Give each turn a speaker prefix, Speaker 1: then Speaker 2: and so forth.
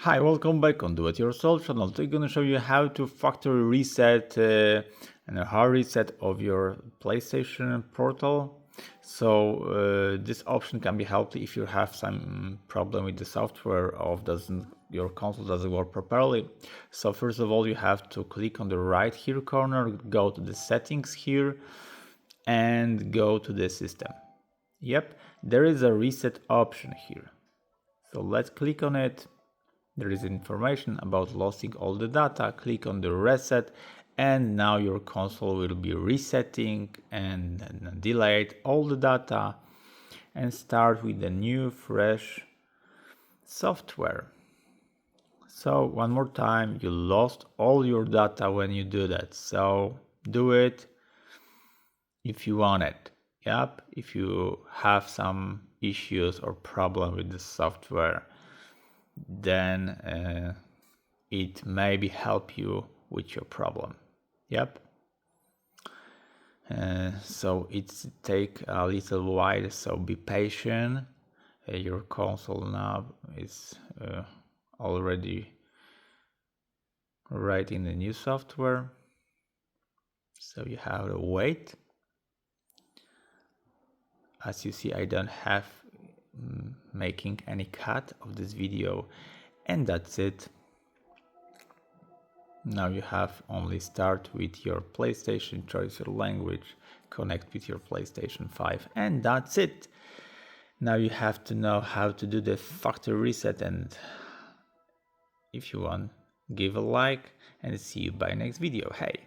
Speaker 1: Hi, welcome back on Do It Yourself channel. Today I'm going to show you how to factory reset and a hard reset of your PlayStation portal. So this option can be helpful if you have some problem with the software or your console doesn't work properly. So first of all, you have to click on the right here corner, go to the settings here and go to the system. Yep, there is a reset option here. So let's click on it. There is information about losing all the data. Click on the reset and now your console will be resetting and delete all the data and start with the new fresh software. So one more time, you lost all your data when you do that. So do it if you want it. Yep, if you have some issues or problem with the software, then it maybe help you with your problem. Yep. So it's take a little while, so be patient. Your console now is already right in the new software, so you have to wait. As you see, I don't have making any cut of this video, and that's it. Now you have only start with your PlayStation, choose your language, connect with your PlayStation 5, and that's it. Now you have to know how to do the factory reset, and if you want, give a like and see you by next video. Hey!